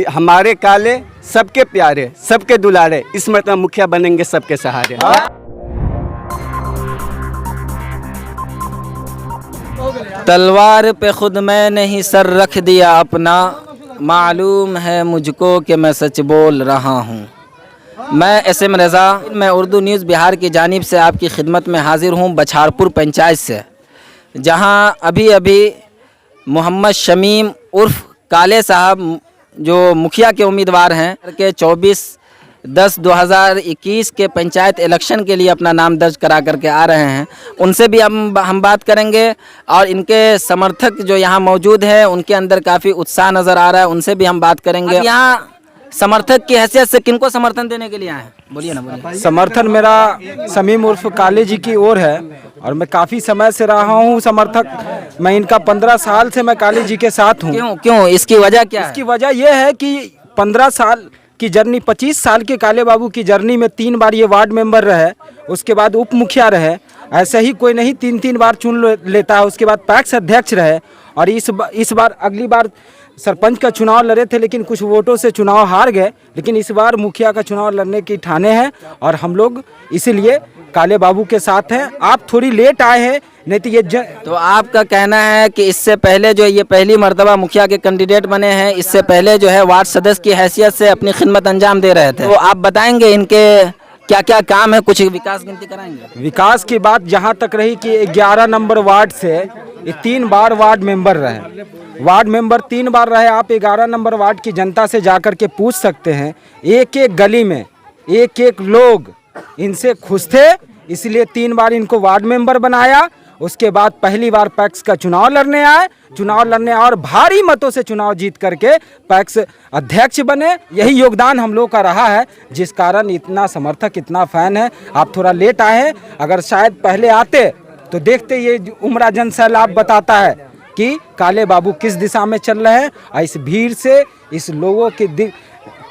हमारे काले सबके प्यारे, सबके दुलारे, इस मरतबा मुखिया बनेंगे सबके सहारे। तलवार पे खुद मैंने ही सर रख दिया अपना, मालूम है मुझको कि मैं सच बोल रहा हूँ। मैं SM रज़ा, मैं उर्दू न्यूज़ बिहार की जानिब से आपकी खिदमत में हाजिर हूँ बछारपुर पंचायत से, जहाँ अभी अभी मोहम्मद शमीम उर्फ काले साहब जो मुखिया के उम्मीदवार हैं के 24/10/2021 के पंचायत इलेक्शन के लिए अपना नाम दर्ज करा करके आ रहे हैं। उनसे भी हम बात करेंगे और इनके समर्थक जो यहाँ मौजूद हैं उनके अंदर काफ़ी उत्साह नज़र आ रहा है, उनसे भी हम बात करेंगे। यहाँ समर्थक की हैसियत से किनको समर्थन देने के लिए आए हैं? बोलिए ना, बोलिए। समर्थन मेरा शमीम उर्फ काले जी की ओर है और मैं काफ़ी समय से रहा हूँ समर्थक। मैं इनका 15 साल से मैं काले जी के साथ हूँ। क्यों इसकी वजह क्या है? इसकी वजह यह है कि 15 साल की जर्नी, 25 साल के काले बाबू की जर्नी में 3 बार ये वार्ड मेंबर रहे, उसके बाद उप मुखिया रहे। ऐसे ही कोई नहीं 3-3 बार चुन लेता है। उसके बाद पैक्स अध्यक्ष रहे और इस बार अगली बार सरपंच का चुनाव लड़े थे, लेकिन कुछ वोटों से चुनाव हार गए। लेकिन इस बार मुखिया का चुनाव लड़ने की ठाने हैं और हम लोग इसीलिए काले बाबू के साथ हैं। आप थोड़ी लेट आए हैं, नहीं तो ये तो आपका कहना है कि इससे पहले जो ये पहली मर्तबा मुखिया के कैंडिडेट बने हैं, इससे पहले जो है वार्ड सदस्य की हैसियत से अपनी खिदमत अंजाम दे रहे थे। तो आप बताएंगे इनके क्या क्या काम है, कुछ विकास गिनती कराएंगे? विकास की बात जहाँ तक रही कि 11 नंबर वार्ड से ये 3 बार वार्ड मेंबर रहे। वार्ड मेंबर 3 बार रहे। आप 11 नंबर वार्ड की जनता से जाकर के पूछ सकते हैं, एक एक गली में एक एक लोग इनसे खुश थे, इसलिए 3 बार इनको वार्ड मेंबर बनाया। उसके बाद पहली बार पैक्स का चुनाव लड़ने आए और भारी मतों से चुनाव जीत करके पैक्स अध्यक्ष बने। यही योगदान हम लोग का रहा है, जिस कारण इतना समर्थक, इतना फैन है। आप थोड़ा लेट आए हैं, अगर शायद पहले आते तो देखते ये उमरा जन सैलाब बताता है कि काले बाबू किस दिशा में चल रहे हैं। और इस भीड़ से, इस लोगों की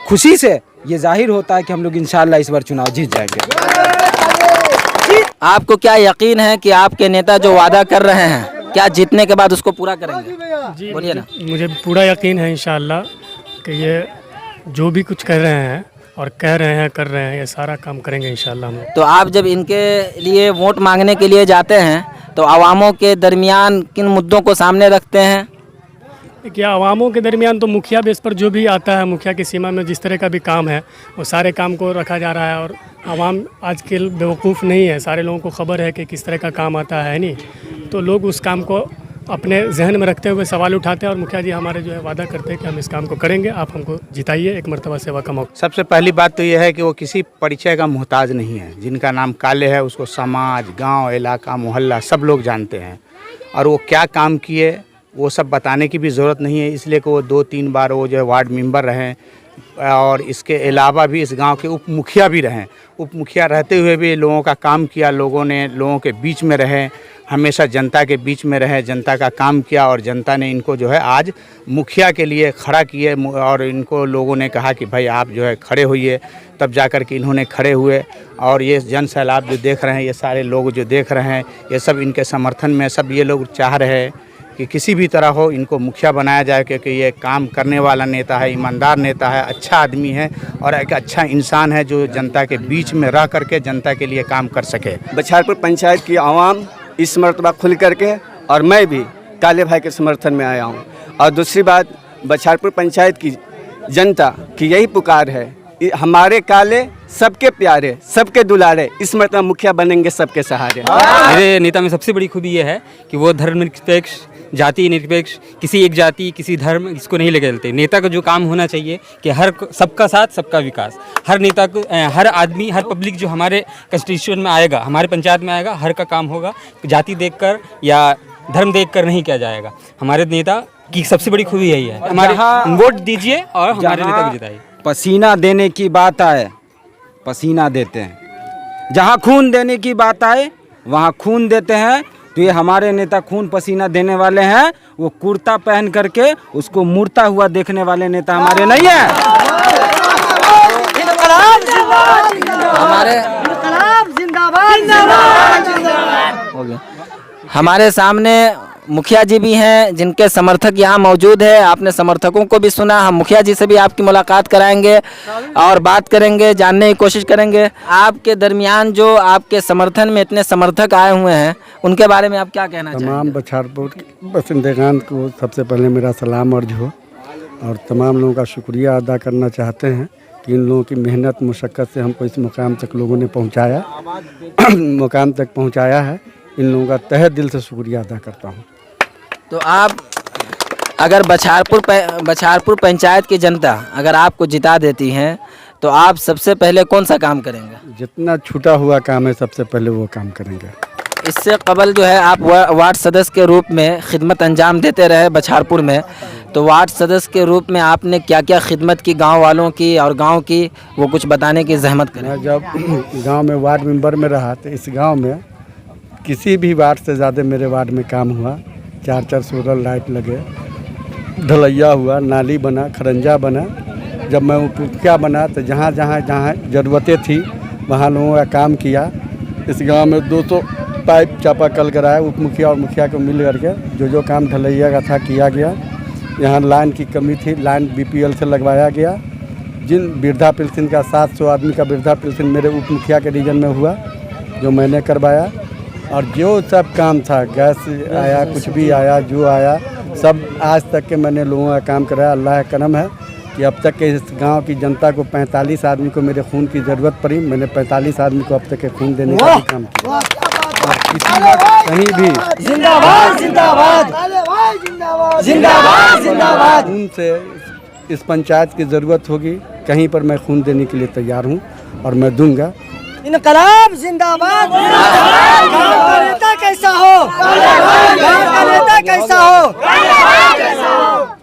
खुशी से ये जाहिर होता है कि हम लोग इंशाल्लाह इस बार चुनाव जीत जाएंगे। आपको क्या यकीन है कि आपके नेता जो वादा कर रहे हैं, क्या जीतने के बाद उसको पूरा करेंगे? जी, बोलिए ना। मुझे पूरा यकीन है इंशाल्लाह कि ये जो भी कुछ कर रहे हैं और कह रहे हैं, कर रहे हैं, ये सारा काम करेंगे इंशाल्लाह हम। तो आप जब इनके लिए वोट मांगने के लिए जाते हैं तो आवामों के दरमियान किन मुद्दों को सामने रखते हैं? क्या आवामों के दरमियान तो मुखिया बेस पर जो भी आता है, मुखिया की सीमा में जिस तरह का भी काम है वो सारे काम को रखा जा रहा है। और आवाम आजकल बेवकूफ़ नहीं है, सारे लोगों को खबर है कि किस तरह का काम आता है नहीं, तो लोग उस काम को अपने जहन में रखते हुए सवाल उठाते हैं और मुखिया जी हमारे जो है वादा करते हैं कि हम इस काम को करेंगे, आप हमको जिताइए, एक मरतबा सेवा का मौका। सबसे पहली बात तो यह है कि वो किसी परिचय का मोहताज नहीं है। जिनका नाम काले है उसको समाज, गांव, इलाका, मोहल्ला सब लोग जानते हैं और वो क्या काम किए वो सब बताने की भी ज़रूरत नहीं है। इसलिए कि वो 2-3 बार वो जो है वार्ड मेंबर रहें और इसके अलावा भी इस गांव के उप मुखिया भी रहें। उप मुखिया रहते हुए भी लोगों का काम किया, लोगों के बीच में रहे, हमेशा जनता के बीच में रहे, जनता का काम किया और जनता ने इनको जो है आज मुखिया के लिए खड़ा किए और इनको लोगों ने कहा कि भाई आप जो है खड़े होइए, तब जाकर के इन्होंने खड़े हुए। और ये जन सैलाब जो देख रहे हैं, ये सारे लोग जो देख रहे हैं, ये सब इनके समर्थन में सब ये लोग चाह रहे हैं कि किसी भी तरह हो इनको मुखिया बनाया जाए, क्योंकि ये काम करने वाला नेता है, ईमानदार नेता है, अच्छा आदमी है और एक अच्छा इंसान है जो जनता के बीच में रह करके जनता के लिए काम कर सके। बछारपुर पंचायत की आवाम इस मरतबा खुल करके और मैं भी काले भाई के समर्थन में आया हूँ। और दूसरी बात, बछारपुर पंचायत की जनता की यही पुकार है, हमारे काले सबके प्यारे, सबके दुलारे, इस मरतबा मुखिया बनेंगे सबके सहारे। मेरे नेता में सबसे बड़ी खूबी ये है कि वो धर्म निरपेक्ष, जाति निरपेक्ष, किसी एक जाति, किसी धर्म इसको नहीं लेके चलते। नेता का जो काम होना चाहिए कि हर सबका साथ, सबका विकास। हर नेता को, हर आदमी, हर पब्लिक जो हमारे कंस्टिट्यूशन में आएगा, हमारे पंचायत में आएगा, हर का काम होगा। जाति देखकर या धर्म देखकर नहीं किया जाएगा। हमारे नेता की सबसे बड़ी खूबी यही है। हमारे वोट दीजिए और हमारे नेता को जिताइए। पसीना देने की बात आए, पसीना देते हैं। जहाँ खून देने की बात आए वहाँ खून देते हैं। तो ये हमारे नेता खून पसीना देने वाले हैं। वो कुर्ता पहन करके उसको मुड़ता हुआ देखने वाले नेता हमारे नहीं है। हमारे सामने मुखिया जी भी हैं जिनके समर्थक यहाँ मौजूद है। आपने समर्थकों को भी सुना, हम मुखिया जी से भी आपकी मुलाकात कराएंगे और बात करेंगे, जानने की कोशिश करेंगे। आपके दरमियान जो आपके समर्थन में इतने समर्थक आए हुए हैं उनके बारे में आप क्या कहना चाहेंगे? तमाम बछारपुर बसिंदेगान को सबसे पहले मेरा सलाम अर्ज हो और तमाम लोगों का शुक्रिया अदा करना चाहते हैं कि इन लोगों की मेहनत मुशक्क़त से हमको इस मुकाम तक लोगों ने पहुंचाया मुकाम तक पहुंचाया है। इन लोगों का तहे दिल से शुक्रिया अदा करता हूं। तो आप अगर बछारपुर पंचायत की जनता अगर आपको जिता देती हैं तो आप सबसे पहले कौन सा काम करेंगे? जितना छूटा हुआ काम है सबसे पहले वो काम करेंगे। इससे कबल जो है आप वार्ड सदस्य के रूप में खिदमत अंजाम देते रहे बछारपुर में, तो वार्ड सदस्य के रूप में आपने क्या क्या खिदमत की गांव वालों की और गांव की, वो कुछ बताने की जहमत करें। मैं जब गांव में वार्ड मेंबर में रहा तो इस गांव में किसी भी वार्ड से ज़्यादा मेरे वार्ड में काम हुआ। 4 सोलर लाइट लगे, ढलैया हुआ, नाली बना, खरंजा बना। जब मैं उपमुखिया बना तो जहाँ ज़रूरतें थी वहाँ लोगों का काम किया। इस गांव में 200 पाइप चापाकल कराया, उप मुखिया और मुखिया को मिल करके जो काम ढलैया का था किया गया। यहाँ लाइन की कमी थी, लाइन बीपीएल से लगवाया गया। जिन वृद्धा पेंशन का 700 आदमी का वृद्धा पेंशन मेरे उप मुखिया के रीजन में हुआ जो मैंने करवाया। और जो सब काम था, गैस आया, कुछ भी आया, जो आया सब आज तक के मैंने लोगों का काम कराया। अल्लाह का करम है कि अब तक के इस गांव की जनता को 45 आदमी को मेरे खून की ज़रूरत पड़ी, मैंने 45 आदमी को अब तक के खून देने का भी काम किया। और किसी वक्त कहीं भी जिंदाबाद जिंदाबाद जिंदाबाद जिंदाबाद खून से इस पंचायत की ज़रूरत होगी, कहीं पर मैं खून देने के लिए तैयार हूँ और मैं दूंगा। इनकलाब जिंदाबाद। गाँव का नेता कैसा हो, गाँव का नेता कैसा हो।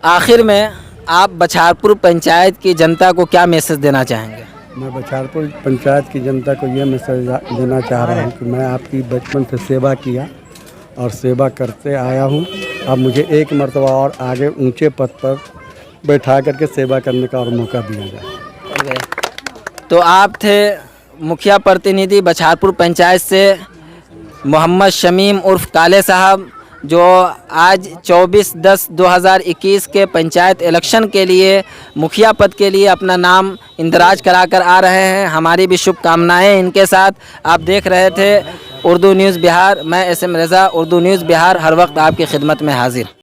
आखिर में आप बछारपुर पंचायत की जनता को क्या मैसेज देना चाहेंगे? मैं बछारपुर पंचायत की जनता को ये मैसेज देना चाह रहा हूँ कि मैं आपकी बचपन से सेवा किया और सेवा करते आया हूँ। अब मुझे एक मर्तबा और आगे ऊंचे पद पर बैठा करके सेवा करने का और मौका दिया जाए। तो आप थे मुखिया प्रतिनिधि बछारपुर पंचायत से मोहम्मद शमीम उर्फ काले साहब, जो आज 24/10/2021 के पंचायत इलेक्शन के लिए मुखिया पद के लिए अपना नाम इंदराज कराकर आ रहे हैं। हमारी भी शुभकामनाएं इनके साथ। आप देख रहे थे उर्दू न्यूज़ बिहार, मैं SM रज़ा, उर्दू न्यूज़ बिहार, हर वक्त आपकी खिदमत में हाजिर।